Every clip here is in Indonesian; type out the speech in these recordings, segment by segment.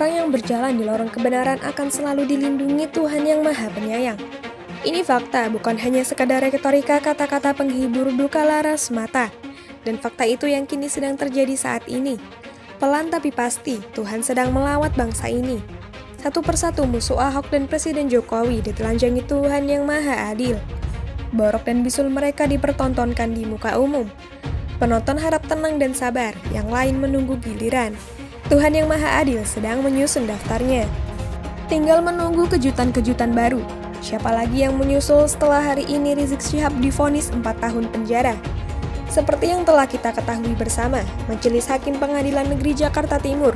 Orang yang berjalan di lorong kebenaran akan selalu dilindungi Tuhan yang Maha Penyayang. Ini fakta, bukan hanya sekadar retorika kata-kata penghibur duka lara semata. Dan fakta itu yang kini sedang terjadi saat ini. Pelan tapi pasti, Tuhan sedang melawat bangsa ini. Satu persatu musuh Ahok dan Presiden Jokowi ditelanjangi Tuhan yang Maha Adil. Borok dan bisul mereka dipertontonkan di muka umum. Penonton harap tenang dan sabar, yang lain menunggu giliran. Tuhan yang Maha Adil sedang menyusun daftarnya. Tinggal menunggu kejutan-kejutan baru. Siapa lagi yang menyusul setelah hari ini Rizik Syihab divonis 4 tahun penjara? Seperti yang telah kita ketahui bersama, Majelis Hakim Pengadilan Negeri Jakarta Timur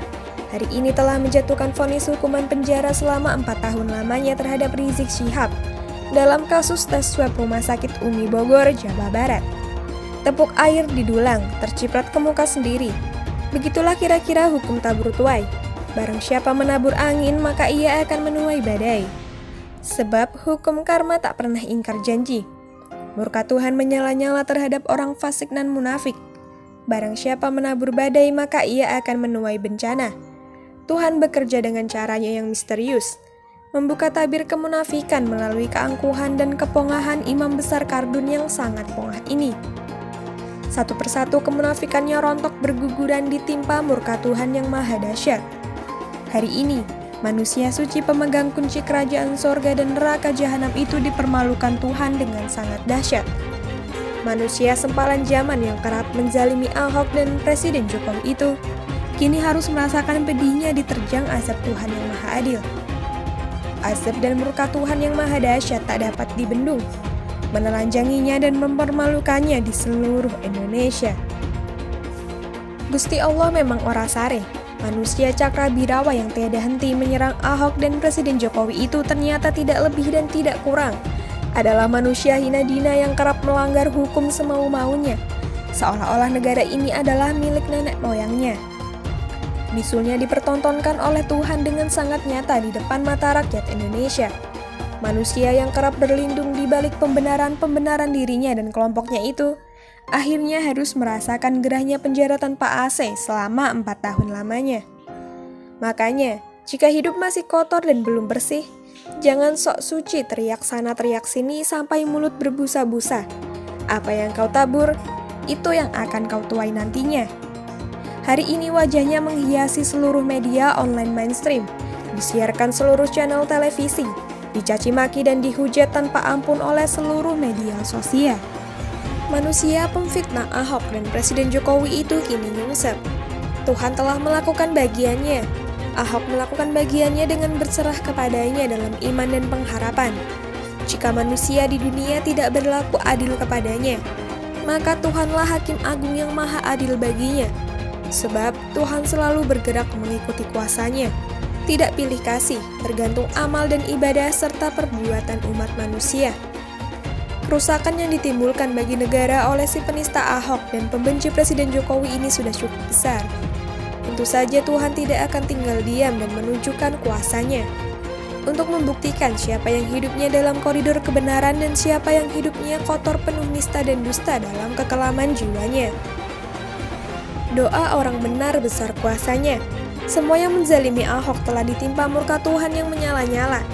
hari ini telah menjatuhkan vonis hukuman penjara selama 4 tahun lamanya terhadap Rizik Syihab dalam kasus tes swab Rumah Sakit Umi Bogor, Jawa Barat. Tepuk air didulang, terciprat ke muka sendiri. Begitulah kira-kira hukum tabur tuai. Barang siapa menabur angin, maka ia akan menuai badai. Sebab hukum karma tak pernah ingkar janji. Murka Tuhan menyala-nyala terhadap orang fasik dan munafik. Barang siapa menabur badai, maka ia akan menuai bencana. Tuhan bekerja dengan caranya yang misterius, membuka tabir kemunafikan melalui keangkuhan dan kepongahan imam besar kardun yang sangat pongah ini. Satu persatu kemunafikannya rontok berguguran ditimpa murka Tuhan yang Maha Dahsyat. Hari ini, manusia suci pemegang kunci kerajaan sorga dan neraka jahanam itu dipermalukan Tuhan dengan sangat dahsyat. Manusia sempalan zaman yang kerap menzalimi Ahok dan Presiden Jokowi itu, kini harus merasakan pedihnya diterjang azab Tuhan yang Maha Adil. Azab dan murka Tuhan yang Maha Dahsyat tak dapat dibendung, menelanjanginya dan mempermalukannya di seluruh Indonesia. Gusti Allah memang ora sare. Manusia cakra birawa yang tiada henti menyerang Ahok dan Presiden Jokowi itu ternyata tidak lebih dan tidak kurang adalah manusia hina dina yang kerap melanggar hukum semau-maunya, seolah-olah negara ini adalah milik nenek moyangnya. Bisulnya dipertontonkan oleh Tuhan dengan sangat nyata di depan mata rakyat Indonesia. Manusia yang kerap berlindung di balik pembenaran-pembenaran dirinya dan kelompoknya itu, akhirnya harus merasakan gerahnya penjara tanpa AC selama 4 tahun lamanya. Makanya, jika hidup masih kotor dan belum bersih, jangan sok suci teriak sana teriak sini sampai mulut berbusa-busa. Apa yang kau tabur, itu yang akan kau tuai nantinya. Hari ini wajahnya menghiasi seluruh media online mainstream, disiarkan seluruh channel televisi, dicaci maki dan dihujat tanpa ampun oleh seluruh media sosial. Manusia pemfitnah Ahok dan Presiden Jokowi itu kini nyungsep. Tuhan telah melakukan bagiannya. Ahok melakukan bagiannya dengan berserah kepadanya dalam iman dan pengharapan. Jika manusia di dunia tidak berlaku adil kepadanya, maka Tuhanlah Hakim Agung yang Maha Adil baginya. Sebab Tuhan selalu bergerak mengikuti kuasanya. Tidak pilih kasih, tergantung amal dan ibadah serta perbuatan umat manusia. Kerusakan yang ditimbulkan bagi negara oleh si penista Ahok dan pembenci Presiden Jokowi ini sudah cukup besar. Tentu saja Tuhan tidak akan tinggal diam dan menunjukkan kuasanya untuk membuktikan siapa yang hidupnya dalam koridor kebenaran dan siapa yang hidupnya kotor penuh nista dan dusta dalam kekelaman jiwanya. Doa orang benar besar kuasanya. Semua yang menzalimi Ahok telah ditimpa murka Tuhan yang menyala-nyala.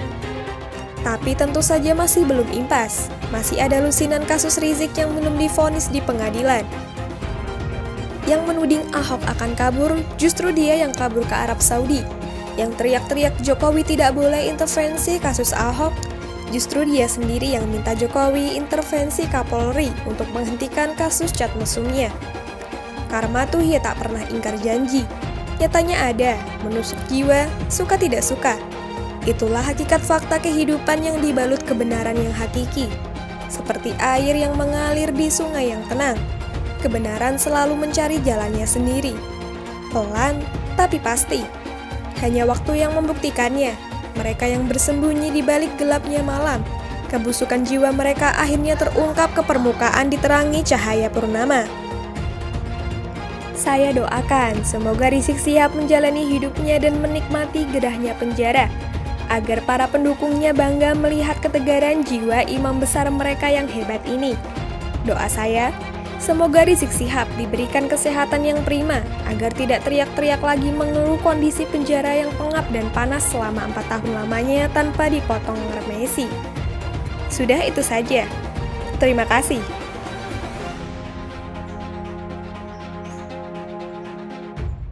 Tapi tentu saja masih belum impas. Masih ada lusinan kasus Rizik yang belum divonis di pengadilan. Yang menuding Ahok akan kabur, justru dia yang kabur ke Arab Saudi. Yang teriak-teriak Jokowi tidak boleh intervensi kasus Ahok, justru dia sendiri yang minta Jokowi intervensi Kapolri untuk menghentikan kasus cat mesumnya. Karma tuh ya tak pernah ingkar janji. Nyatanya ada, menusuk jiwa, suka tidak suka. Itulah hakikat fakta kehidupan yang dibalut kebenaran yang hakiki. Seperti air yang mengalir di sungai yang tenang. Kebenaran selalu mencari jalannya sendiri. Pelan, tapi pasti. Hanya waktu yang membuktikannya. Mereka yang bersembunyi di balik gelapnya malam. Kebusukan jiwa mereka akhirnya terungkap ke permukaan diterangi cahaya purnama. Saya doakan semoga Rizik Syihab menjalani hidupnya dan menikmati gerahnya penjara, agar para pendukungnya bangga melihat ketegaran jiwa imam besar mereka yang hebat ini. Doa saya, Semoga Rizik Syihab diberikan kesehatan yang prima, agar tidak teriak-teriak lagi mengeluh kondisi penjara yang pengap dan panas selama 4 tahun lamanya tanpa dipotong remesi. Sudah itu saja. Terima kasih.